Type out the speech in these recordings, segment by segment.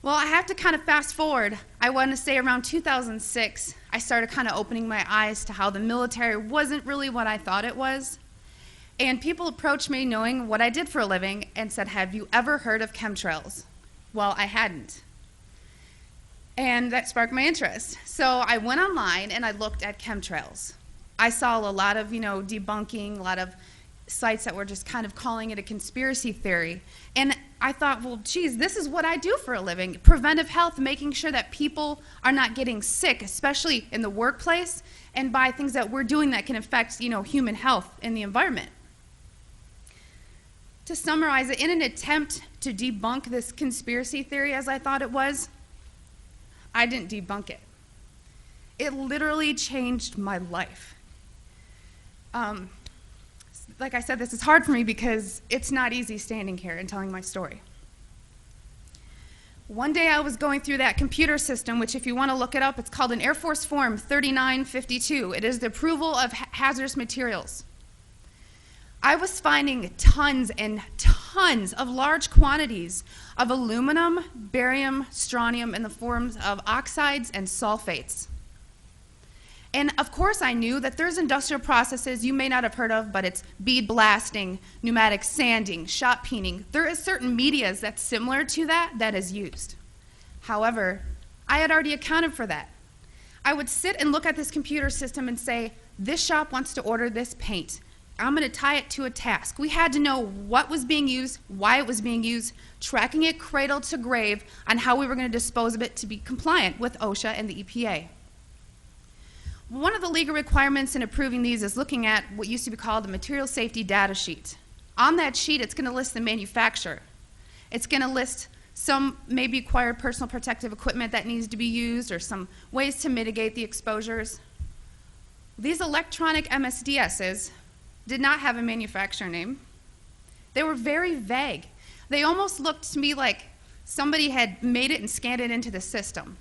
Well, I have to kind of fast forward. I want to say around 2006, I started kind of opening my eyes to how the military wasn't really what I thought it was. And people approached me knowing what I did for a living and said, "Have you ever heard of chemtrails?" Well, I hadn't. And that sparked my interest. So I went online and I looked at chemtrails. I saw a lot of, debunking, a lot of sites that were just kind of calling it a conspiracy theory. And I thought, well, geez, this is what I do for a living. Preventive health, making sure that people are not getting sick, especially in the workplace, and by things that we're doing that can affect, human health and the environment. To summarize it, in an attempt to debunk this conspiracy theory as I thought it was, I didn't debunk it. It literally changed my life. Like I said, this is hard for me because it's not easy standing here and telling my story. One day I was going through that computer system, which if you want to look it up, it's called an Air Force Form 3952. It is the approval of hazardous materials. I was finding tons and tons of large quantities of aluminum, barium, strontium in the forms of oxides and sulfates. And of course I knew that there's industrial processes you may not have heard of, but it's bead blasting, pneumatic sanding, shot peening. There is certain medias that's similar to that is used. However, I had already accounted for that. I would sit and look at this computer system and say, this shop wants to order this paint. I'm going to tie it to a task. We had to know what was being used, why it was being used, tracking it cradle to grave on how we were going to dispose of it to be compliant with OSHA and the EPA. One of the legal requirements in approving these is looking at what used to be called the material safety data sheet. On that sheet, it's going to list the manufacturer. It's going to list some maybe required personal protective equipment that needs to be used or some ways to mitigate the exposures. These electronic MSDSs did not have a manufacturer name. They were very vague. They almost looked to me like somebody had made it and scanned it into the system.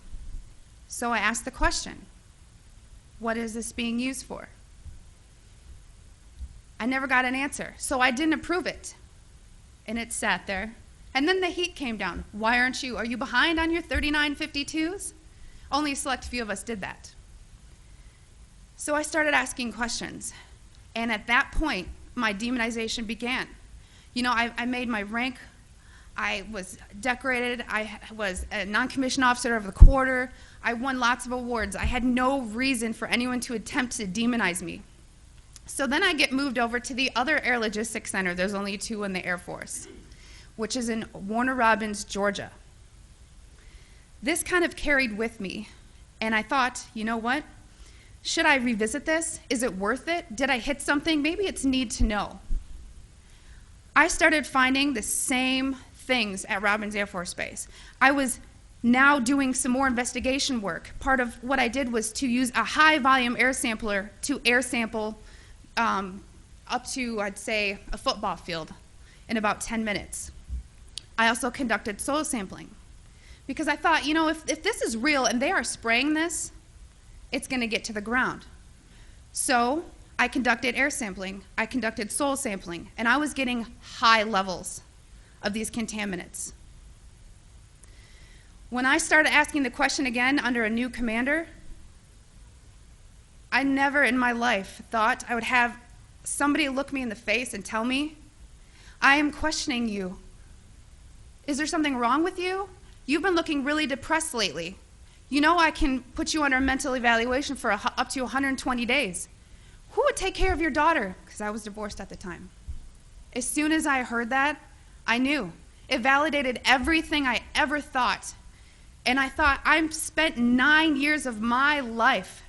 So I asked the question, what is this being used for? I never got an answer, so I didn't approve it. And it sat there. And then the heat came down. Why aren't you? Are you behind on your 3952s? Only a select few of us did that. So I started asking questions. And at that point, my demonization began. I made my rank. I was decorated. I was a non-commissioned officer of the quarter. I won lots of awards. I had no reason for anyone to attempt to demonize me. So then I get moved over to the other Air Logistics Center. There's only two in the Air Force, which is in Warner Robins, Georgia. This kind of carried with me, and I thought, you know what? Should I revisit this? Is it worth it? Did I hit something? Maybe it's need to know. I started finding the same things at Robins Air Force Base. I was now doing some more investigation work. Part of what I did was to use a high volume air sampler to air sample up to, I'd say, a football field in about 10 minutes. I also conducted soil sampling because I thought, if this is real and they are spraying this, it's going to get to the ground. So I conducted air sampling, I conducted soil sampling, and I was getting high levels of these contaminants. When I started asking the question again under a new commander, I never in my life thought I would have somebody look me in the face and tell me, I am questioning you. Is there something wrong with you? You've been looking really depressed lately. I can put you under a mental evaluation for up to 120 days. Who would take care of your daughter? Because I was divorced at the time. As soon as I heard that, I knew. It validated everything I ever thought. And I thought, I've spent 9 years of my life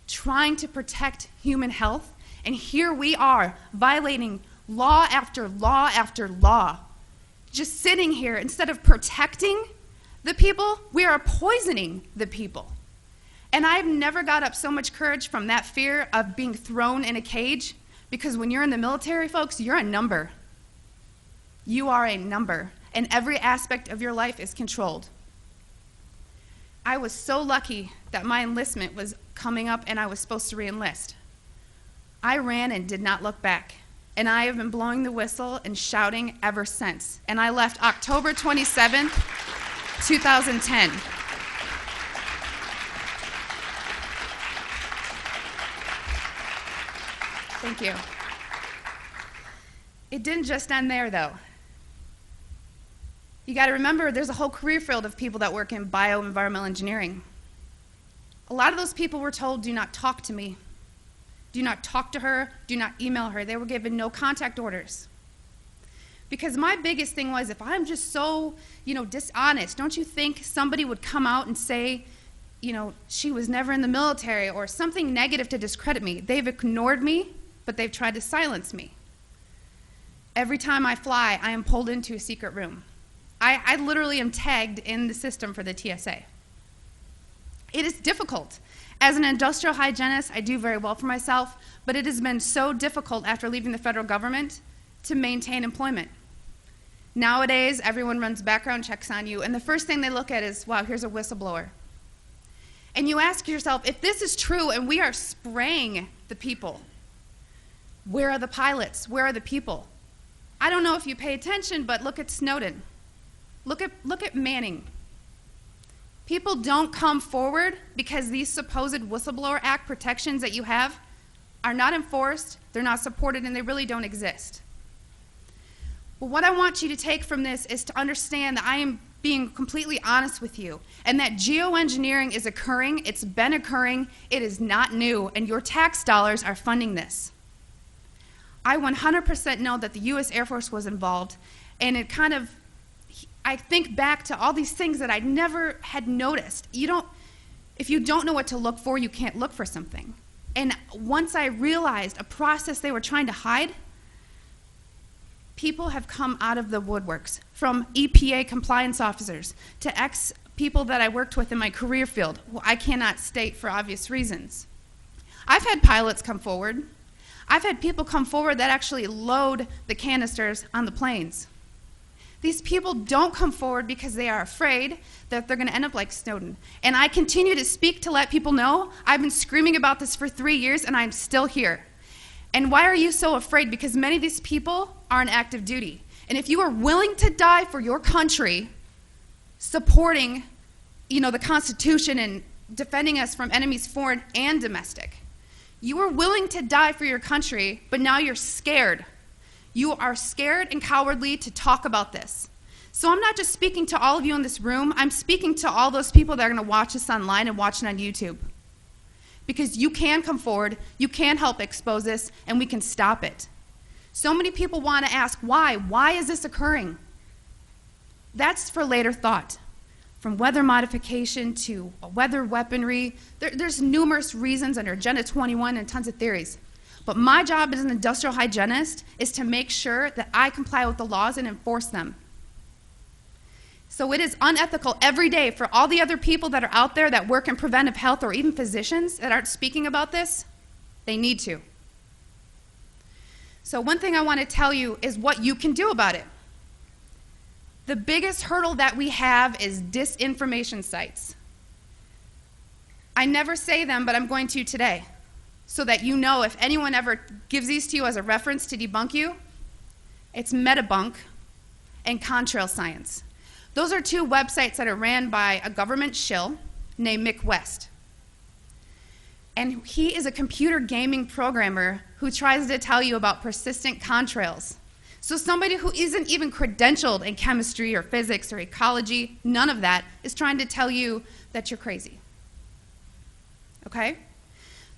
trying to protect human health, and here we are violating law after law after law. Just sitting here, instead of protecting the people, we are poisoning the people. And I've never got up so much courage from that fear of being thrown in a cage, because when you're in the military, folks, you're a number. You are a number, and every aspect of your life is controlled. I was so lucky that my enlistment was coming up and I was supposed to re-enlist. I ran and did not look back, and I have been blowing the whistle and shouting ever since. And I left October 27th, 2010. Thank you. It didn't just end there, though. You got to remember, there's a whole career field of people that work in bioenvironmental engineering. A lot of those people were told, do not talk to me. Do not talk to her. Do not email her. They were given no contact orders. Because my biggest thing was, if I'm just so, dishonest, don't you think somebody would come out and say, she was never in the military or something negative to discredit me? They've ignored me, but they've tried to silence me. Every time I fly, I am pulled into a secret room. I literally am tagged in the system for the TSA. It is difficult. As an industrial hygienist, I do very well for myself, but it has been so difficult after leaving the federal government to maintain employment. Nowadays, everyone runs background checks on you, and the first thing they look at is, wow, here's a whistleblower. And you ask yourself, if this is true and we are spraying the people, where are the pilots? Where are the people? I don't know if you pay attention, but look at Snowden. Look at Manning. People don't come forward because these supposed Whistleblower Act protections that you have are not enforced, they're not supported, and they really don't exist. Well, what I want you to take from this is to understand that I am being completely honest with you, and that geoengineering is occurring, it's been occurring, it is not new, and your tax dollars are funding this. I 100% know that the U.S. Air Force was involved, and I think back to all these things that I never had noticed. If you don't know what to look for, you can't look for something. And once I realized a process they were trying to hide, people have come out of the woodworks, from EPA compliance officers to ex-people that I worked with in my career field, who I cannot state for obvious reasons. I've had pilots come forward. I've had people come forward that actually load the canisters on the planes. These people don't come forward because they are afraid that they're going to end up like Snowden. And I continue to speak to let people know I've been screaming about this for 3 years and I'm still here. And why are you so afraid? Because many of these people are on active duty. And if you are willing to die for your country, supporting, the Constitution and defending us from enemies foreign and domestic, you are willing to die for your country, but now you're scared. You are scared and cowardly to talk about this. So I'm not just speaking to all of you in this room, I'm speaking to all those people that are going to watch this online and watch it on YouTube. Because you can come forward, you can help expose this, and we can stop it. So many people want to ask, why? Why is this occurring? That's for later thought. From weather modification to weather weaponry, there's numerous reasons under Agenda 21 and tons of theories. But my job as an industrial hygienist is to make sure that I comply with the laws and enforce them. So it is unethical every day for all the other people that are out there that work in preventive health, or even physicians that aren't speaking about this. They need to. So one thing I want to tell you is what you can do about it. The biggest hurdle that we have is disinformation sites. I never say them, but I'm going to today, so that you know if anyone ever gives these to you as a reference to debunk you, it's Metabunk and Contrail Science. Those are two websites that are ran by a government shill named Mick West. And he is a computer gaming programmer who tries to tell you about persistent contrails. So somebody who isn't even credentialed in chemistry or physics or ecology, none of that, is trying to tell you that you're crazy. Okay?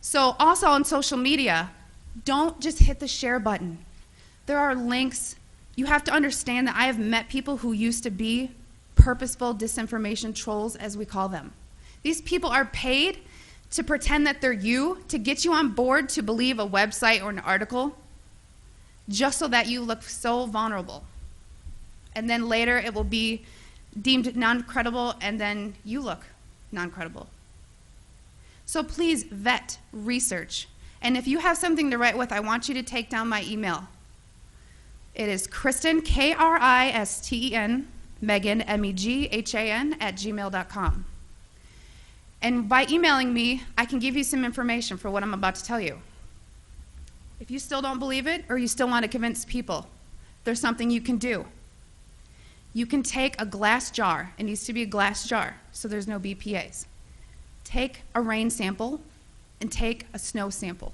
So also on social media, don't just hit the share button. There are links. You have to understand that I have met people who used to be purposeful disinformation trolls, as we call them. These people are paid to pretend that they're you, to get you on board to believe a website or an article, just so that you look so vulnerable. And then later it will be deemed non-credible, and then you look non-credible. So please vet, research. And if you have something to write with, I want you to take down my email. It is Kristen, Kristen, Meghan, MEGHAN, @gmail.com. And by emailing me, I can give you some information for what I'm about to tell you. If you still don't believe it, or you still want to convince people, there's something you can do. You can take a glass jar. It needs to be a glass jar, so there's no BPAs. Take a rain sample and take a snow sample.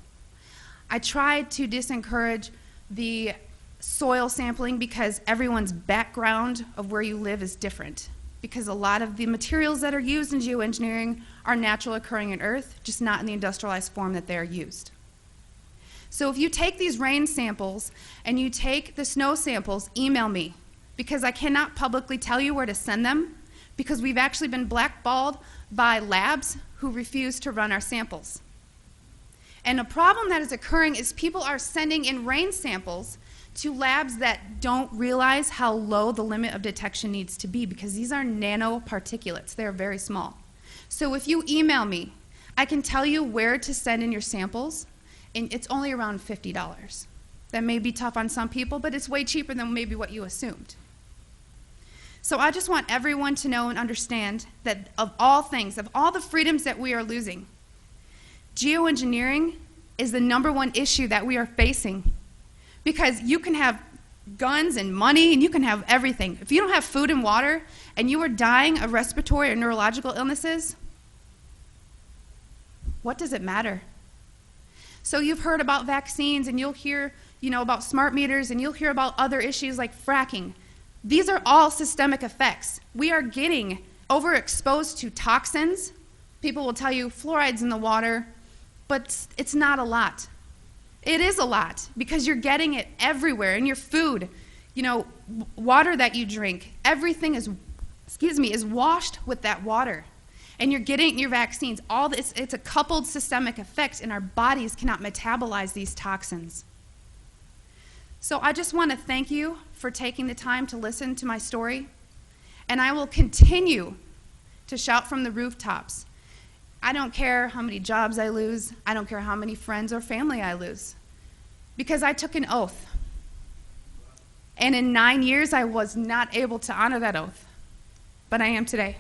I tried to discourage the soil sampling because everyone's background of where you live is different. Because a lot of the materials that are used in geoengineering are natural occurring in Earth, just not in the industrialized form that they're used. So if you take these rain samples and you take the snow samples, email me, because I cannot publicly tell you where to send them, because we've actually been blackballed by labs who refuse to run our samples. And a problem that is occurring is people are sending in rain samples to labs that don't realize how low the limit of detection needs to be, because these are nanoparticulates. They're very small. So if you email me, I can tell you where to send in your samples, and it's only around $50. That may be tough on some people, but it's way cheaper than maybe what you assumed. So I just want everyone to know and understand that of all things, of all the freedoms that we are losing, geoengineering is the #1 issue that we are facing, because you can have guns and money and you can have everything. If you don't have food and water and you are dying of respiratory or neurological illnesses, what does it matter? So you've heard about vaccines, and you'll hear, about smart meters, and you'll hear about other issues like fracking. These are all systemic effects. We are getting overexposed to toxins. People will tell you fluoride's in the water, but it's not a lot. It is a lot, because you're getting it everywhere in your food, water that you drink. Everything is washed with that water. And you're getting your vaccines. All this, it's a coupled systemic effect, and our bodies cannot metabolize these toxins. So I just want to thank you for taking the time to listen to my story, and I will continue to shout from the rooftops. I don't care how many jobs I lose. I don't care how many friends or family I lose, because I took an oath. And in 9 years, I was not able to honor that oath, but I am today.